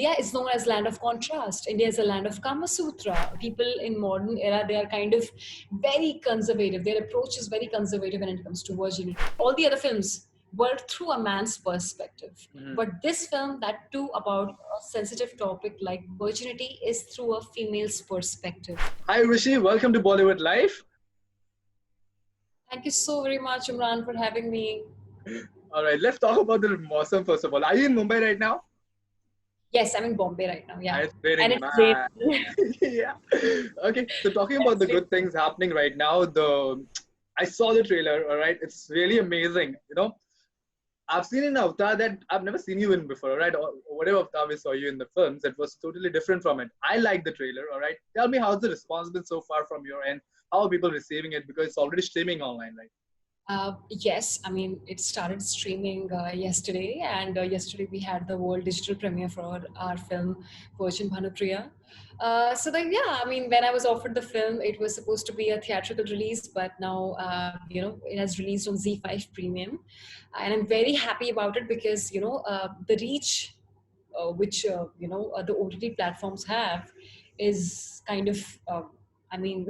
India is known as land of contrast. India is a land of Kama Sutra. People in modern era, they are kind of very conservative. Their approach is very conservative when it comes to virginity. All the other films were through a man's perspective. Mhm. But this film, that too about a sensitive topic like virginity, is through a female's perspective. Hi Rishi, welcome to Bollywood Live. Thank you so very much, Imran, for having me. All right, let's talk about the Mawsam first of all. Are you in Mumbai right now? Yes, I'm in Bombay right now. Yeah. It's And raining, it's man. raining. Yeah. Okay, so talking about It's the raining. good things happening right now, I saw the trailer. All right, it's really amazing. I've seen in Avatar that I've never seen you in before. All right, or whatever Avatar we saw you in the films, it was totally different from it. I like the trailer. All right, tell me how's the response been so far from your end? How are people receiving it? Because it's already streaming online, right? Yes, I mean, it started streaming yesterday, and yesterday we had the world digital premiere for our film, Virgin Bhanupriya. So then, yeah, I mean, when I was offered the film, it was supposed to be a theatrical release, but now, it has released on Z5 Premium. And I'm very happy about it because, the reach which, the OTT platforms have is kind of, I mean,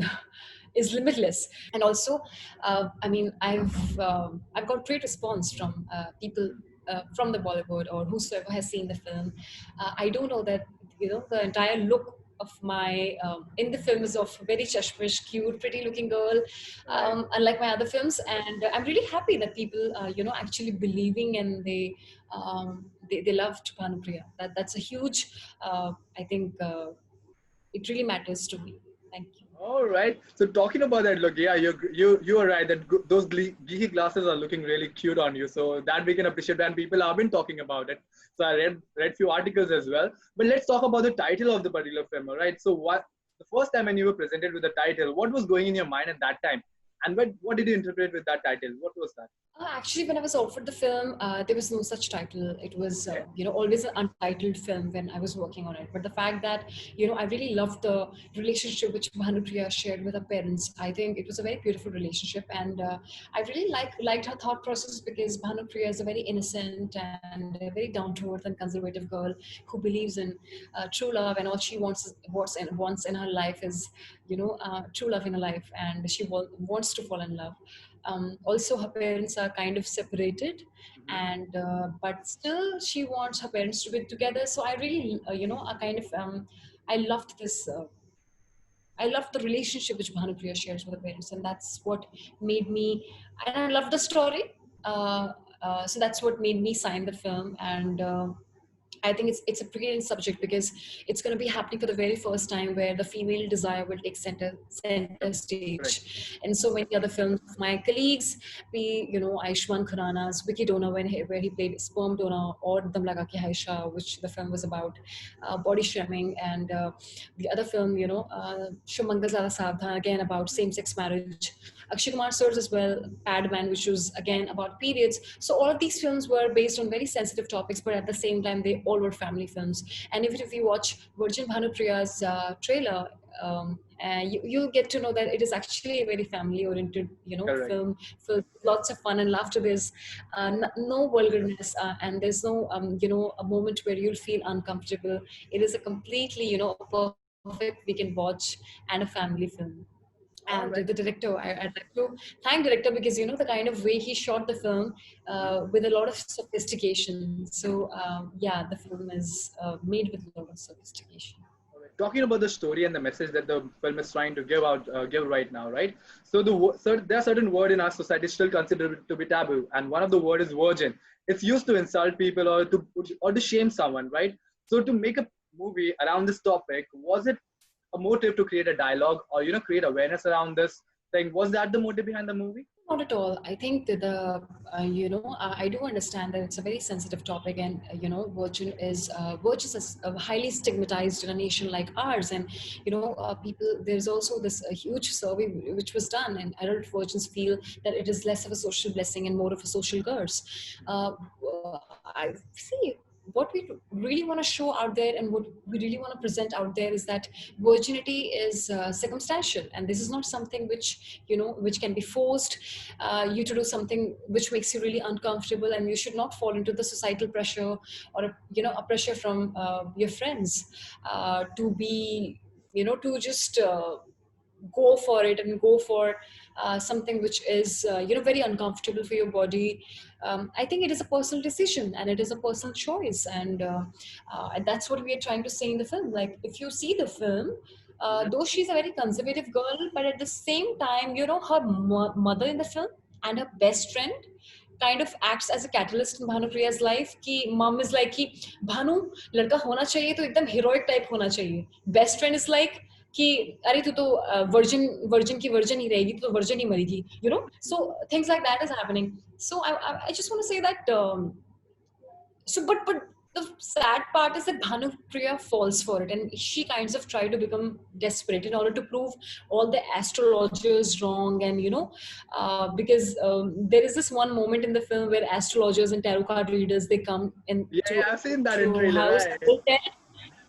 is limitless. And also, I've got great response from people from the Bollywood or whosoever has seen the film. I do know that the entire look of my in the film is of very chashmish, cute, pretty looking girl, Right. unlike my other films. And I'm really happy that people, actually believing, and they loved Bhanupriya. That's a huge, I think, it really matters to me. Thank you. All right. So talking about that look, yeah, you are right that those geeky glasses are looking really cute on you. So that we can appreciate, and people have been talking about it. So I read few articles as well. But let's talk about the title of the particular film. All right. So what the first time when you were presented with the title, what was going in your mind at that time, and what did you interpret with that title? What was that? Actually, when I was offered the film, there was no such title. It was, Okay. always an untitled film when I was working on it. But the fact that, I really loved the relationship which Bhanupriya shared with her parents. I think it was a very beautiful relationship, and I really liked her thought process because Bhanupriya is a very innocent and a very down to earth and conservative girl who believes in true love, and all she wants in her life is, true love in her life, and she wants to fall in love. Also, her parents are kind of separated, Mhm. and but still she wants her parents to be together. So I really, I kind of, I loved this. I loved the relationship which Bhanupriya shares with her parents, and that's what made me. And I love the story. So that's what made me sign the film, and I think it's a brilliant subject because it's going to be happening for the very first time where the female desire will take center Correct. stage. And so many other films of my colleagues, be Aishman Khurana's Vicky Donor where he played sperm donor, or Dam Laga Ke Haisha, which the film was about body shaming, and the other film, Shumangal Zada Savdhan, again about same-sex marriage. Akshay Kumar Sir's as well, Padman, which was again about periods. So all of these films were based on very sensitive topics, but at the same time, they all were family films. And even if you watch Virgin Bhanupriya's trailer, you'll get to know that it is actually a very family-oriented, Correct. film filled with lots of fun and laughter. There's no vulgarness, and there's no, a moment where you'll feel uncomfortable. It is a completely, perfect weekend watch and a family film. And the All right. director, I'd like to thank director because the kind of way he shot the film Mhm. with a lot of sophistication. So yeah, the film is made with a lot of sophistication. Alright. Talking about the story and the message that the film is trying to give right now, right? So there are certain words in our society still considered to be taboo, and one of the word is virgin. It's used to insult people or to shame someone, right? So to make a movie around this topic, was it a motive to create a dialogue or create awareness around this thing? Was that the motive behind the movie? Not at all. I think that I do understand that it's a very sensitive topic, and virgin is highly stigmatized in a nation like ours, and people. There's also this huge survey which was done, and adult virgins feel that it is less of a social blessing and more of a social curse. I see. what we really want to show out there and what we really want to present out there is that virginity is circumstantial, and this is not something which, which can be forced you to do something which makes you really uncomfortable, and you should not fall into the societal pressure or a pressure from your friends to be, to just go for it and go for something which is very uncomfortable for your body. I think it is a personal decision and it is a personal choice, and that's what we are trying to say in the film. Like, if you see the film, Mhm. though she's a very conservative girl, but at the same time, her mother in the film and her best friend kind of acts as a catalyst in Bhanupriya's life. Ki mom is like, ki Bhanu, ladka hona chahiye to ekdam heroic type hona chahiye. Best friend is like कि अरे तू तो virgin virgin की virgin ही रहेगी, तू तो virgin he मरेगी, so things like that is happening. So I just want to say that but the sad part is that Bhanupriya falls for it, and she kinds of try to become desperate in order to prove all the astrologers wrong. And because there is this one moment in the film where astrologers and tarot card readers, they come Yeah, into yeah, I've seen that in to trailer, house, right? they tell,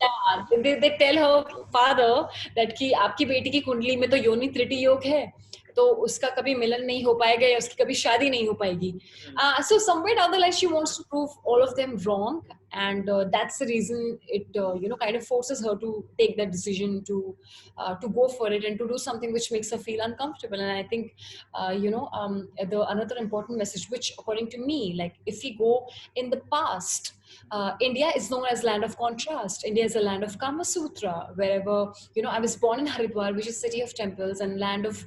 yeah, they tell her father that कि आपकी बेटी की कुंडली में तो योनि त्रुटि योग है, तो उसका कभी मिलन नहीं हो पाएगा या उसकी कभी शादी नहीं हो पाएगी. Mhm. So somewhere down the line, she wants to prove all of them wrong, and that's the reason it kind of forces her to take that decision to go for it and to do something which makes her feel uncomfortable. And I think the another important message, which according to me, like if we go in the past, India is known as land of contrast. India is a land of Kama Sutra. Wherever, I was born in Haridwar, which is city of temples and land of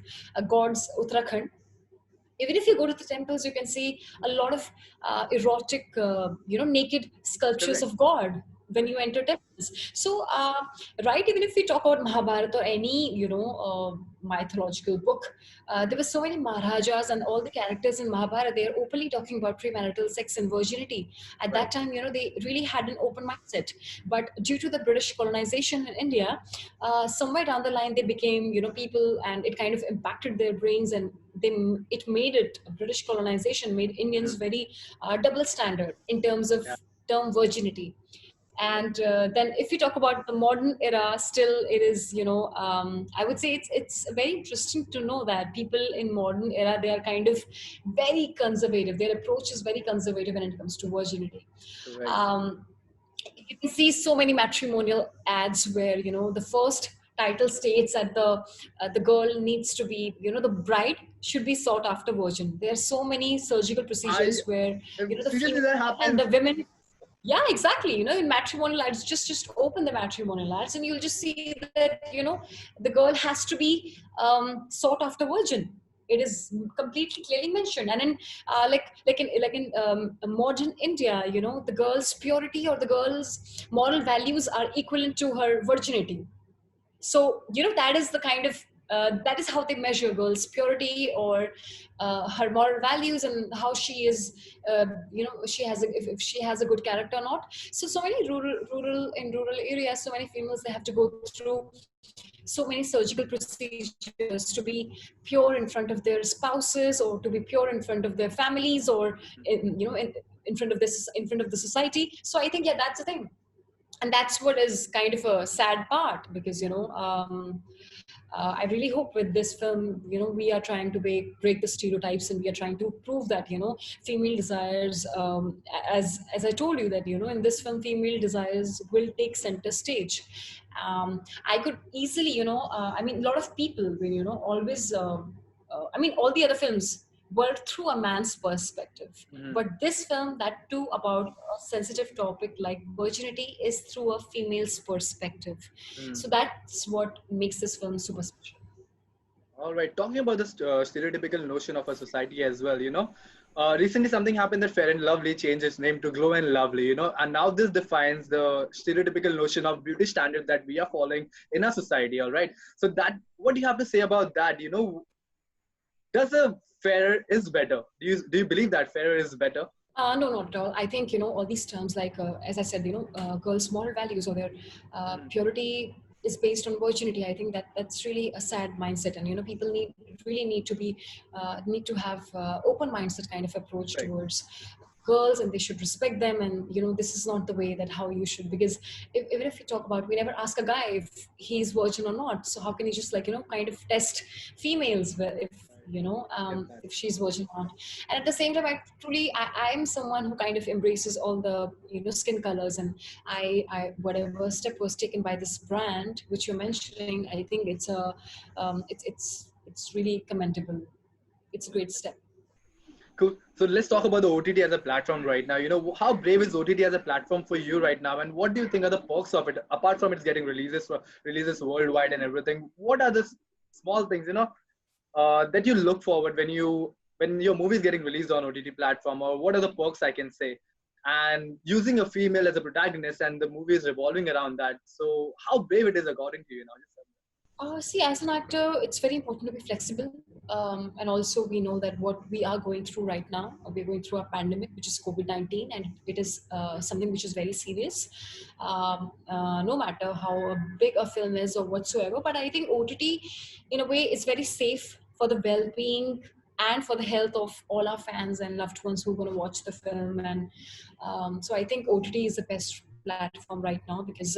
gods, Uttarakhand. Even if you go to the temples, you can see a lot of erotic, naked sculptures Correct. of God when you enter temples. So, right, even if we talk about Mahabharata or any, mythological book, there were so many Maharajas, and all the characters in Mahabharata, they are openly talking about premarital sex and virginity. At Right. that time, they really had an open mindset. But due to the British colonization in India, somewhere down the line, they became, people, and it kind of impacted their brains, and it made it, British colonization made Indians Mhm. very double standard in terms of Yeah. term virginity. Right. And then if you talk about the modern era, still it is, I would say it's very interesting to know that people in modern era, they are kind of very conservative. Their approach is very conservative when it comes to virginity. Right. um, you can see so many matrimonial ads where the first title states that the girl needs to be, the bride should be sought after virgin. There are so many surgical I procedures where the seriously female that and the happens. women. Yeah, exactly. In matrimonial ads, just open the matrimonial ads, and you'll just see that the girl has to be sought after virgin. It is completely clearly mentioned. And in like in modern India, the girl's purity or the girl's moral values are equivalent to her virginity. So that is the kind of that is how they measure girls' purity or her moral values, and how she is, she has if she has a good character or not. So many rural areas, so many females, they have to go through so many surgical procedures to be pure in front of their spouses, or to be pure in front of their families, or in front of the society. So I think, yeah, that's the thing. And that's what is kind of a sad part, because I really hope with this film, we are trying to break the stereotypes, and we are trying to prove that female desires, as I told you, that in this film, female desires will take center stage. I could easily, I mean, a lot of people will, always I mean, all the other films were through a man's perspective, Mhm. but this film, that too about a sensitive topic like virginity, is through a female's perspective. Mhm. So that's what makes this film super special. All right, talking about this stereotypical notion of a society as well, recently something happened that Fair and Lovely changed its name to Glow and Lovely, and now this defines the stereotypical notion of beauty standard that we are following in our society. All right, so that what do you have to say about that? Does a fair is better? Do you believe that fairer is better? No, not at all. I think, all these terms, like, as I said, girls' moral values or their Mhm. purity is based on virginity. I think that that's really a sad mindset. And, people really need to have open mindset kind of approach Right. towards. girls and they should respect them, and this is not the way that how you should, because even if we talk about, we never ask a guy if he's virgin or not, so how can you just, like, kind of test females if Get that. if she's virgin or not. And at the same time, I'm someone who kind of embraces all the skin colors, and I whatever step was taken by this brand which you're mentioning, I think it's really commendable. It's a great step. Cool. So let's talk about the OTT as a platform right now. How brave is OTT as a platform for you right now, and what do you think are the perks of it? Apart from it's getting releases worldwide and everything, what are the small things that you look forward when your movie is getting released on OTT platform, or what are the perks I can say? And using a female as a protagonist, and the movie is revolving around that. So how brave it is according to you now? See, as an actor, it's very important to be flexible. And also, we know that what we are going through right now, we're going through a pandemic, which is COVID-19, and it is something which is very serious. No matter how big a film is or whatsoever, but I think OTT, in a way, is very safe for the well-being and for the health of all our fans and loved ones who are going to watch the film. And so I think OTT is the best platform right now, because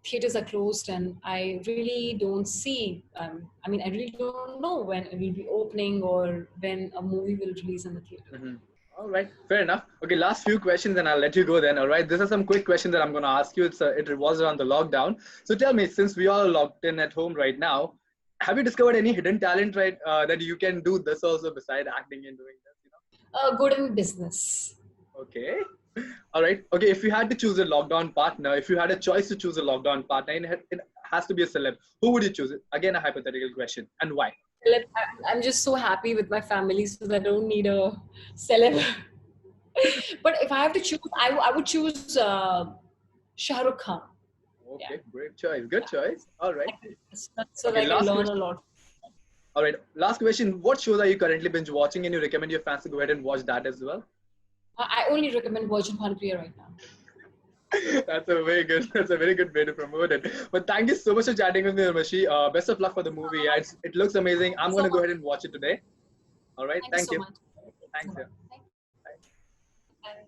theaters are closed, and I really don't see. I really don't know when it will be opening or when a movie will release in the theater. Mhm. All right, fair enough. Okay, last few questions, and I'll let you go then. All right, these are some quick questions that I'm going to ask you. It revolves around the lockdown. So tell me, since we are locked in at home right now, have you discovered any hidden talent, right, that you can do this also beside acting and doing this? Good in business. Okay. All right. Okay. If you had to choose a lockdown partner, if you had a choice to choose a lockdown partner, and it has to be a celeb, who would you choose? Again, a hypothetical question, and why? I'm just so happy with my family, so I don't need a celeb. But if I have to choose, I would choose Shah Rukh Khan. Yeah, Okay, great choice. Good choice. All right. so Okay, I can last learn a question. lot. All right, last question. What shows are you currently binge watching, and you recommend your fans to go ahead and watch that as well? I only recommend Virgin Bhanupriya right now. That's a very good way to promote it. But thank you so much for chatting with me, Urvashi. Best of luck for the movie. Yeah, it looks amazing. I'm So gonna go much. ahead and watch it today. All right. Thank you Thank so you. much. Thanks. Yeah. Thank you. Bye. And